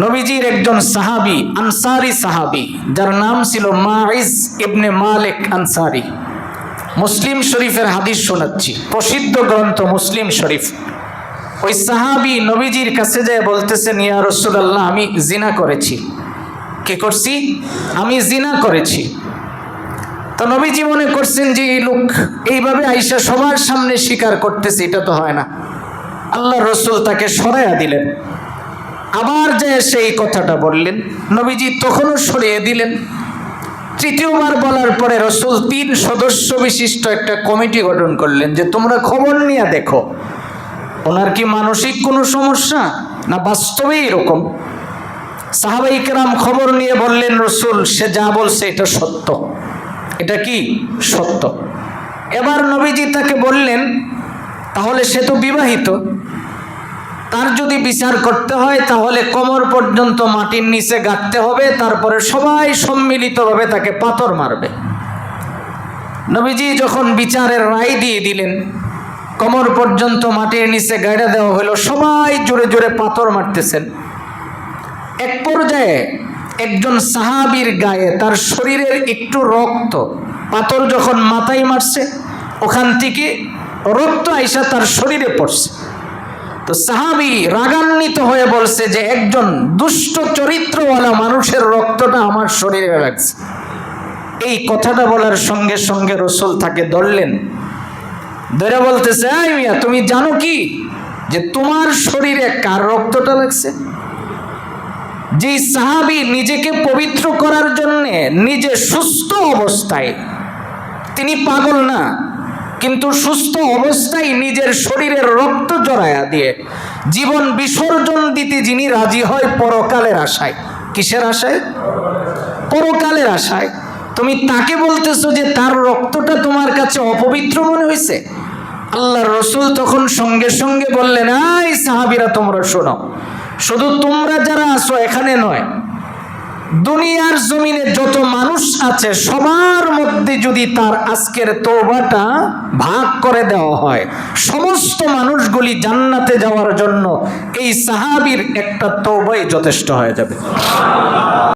নবীজির একজন সাহাবী, আনসারী সাহাবী, যার নাম ছিল মাইজ ইবনে মালিক আনসারী। মুসলিম শরীফের হাদিস শোনাচ্ছি, প্রসিদ্ধ গ্রন্থ মুসলিম শরীফ। ওই সাহাবী নবীজির কাছে যায় বলতেছেন, ইয়া রাসূলুল্লাহ, আমি জিনা করেছি। কি করছি? আমি জিনা করেছি। তো নবীজি মনে করছেন যে এই লোক এইভাবে আয়েশা সবার সামনে স্বীকার করতেছে, এটা তো হয় না। আল্লাহ রাসূল তাকে সরাইয়া দিলেন। আবার যে সেই কথাটা বললেন, নবীজি তখনও সরিয়ে দিলেন। তৃতীয়বার বলার পরে রাসূল 3 সদস্য বিশিষ্ট একটা কমিটি গঠন করলেন যে তোমরা খবর নিয়ে দেখো ওনার কি মানসিক কোনো সমস্যা না বাস্তবেই এরকম। সাহাবায়ে কেরাম খবর নিয়ে বললেন, রাসূল সে যা বলছে এটা সত্য। এটা কি সত্য? এবার নবীজি তাকে বললেন, তাহলে সে তো বিবাহিত, তার যদি বিচার করতে হয় তাহলে কোমর পর্যন্ত মাটির নিচে গাঁথতে হবে, তারপরে সবাই সম্মিলিতভাবে তাকে পাথর মারবে। নবীজি যখন বিচারের রায় দিয়ে দিলেন, কোমর পর্যন্ত মাটির নিচে গাড়া দেওয়া হলো, সবাই জোরে জোরে পাথর মারতেছেন। এক পর্যায়ে একজন সাহাবীর গায়ে, তার শরীরের একটু রক্ত, পাথর যখন মাথায় মারছে ওখান থেকে রক্ত আইসা তার শরীরে পড়ছে। তো সাহাবী রাগান্বিত হয়ে বলছে যে একজন দুষ্ট চরিত্রওয়ালা মানুষের রক্তটা আমার শরীরে লাগছে। এই কথাটা বলার সঙ্গে সঙ্গে রাসূল তাকে ধরলেন, ধরে বলতেছে, এই মিয়া, তুমি জানো কি যে তোমার শরীরে কার রক্তটা লাগছে? যে সাহাবী নিজেকে পবিত্র করার জন্য নিজে সুস্থ অবস্থায়, তিনি পাগল না কিন্তু সুস্থ অবস্থায় নিজের শরীরের রক্ত জড়ায়া দিয়ে জীবন বিসর্জন দিতে যিনি রাজি হয় পরকালের আশায়। কিসের আশায়? পরকালের আশায়। তুমি তাকে বলতেছো যে তার রক্তটা তোমার কাছে অপবিত্র মনে হয়েছে? আল্লাহর রাসূল তখন সঙ্গে সঙ্গে বললেন, এই সাহাবীরা তোমরা শোনো, শুধু তোমরা যারা আছো এখানে নয়, দুনিয়ার জমিনে যত মানুষ আছে সবার মধ্যে যদি তার আজকের তওবাটা ভাগ করে দেওয়া হয়, সমস্ত মানুষগুলি জান্নাতে যাওয়ার জন্য এই সাহাবীর একটা তওবাই যথেষ্ট হয়ে যাবে।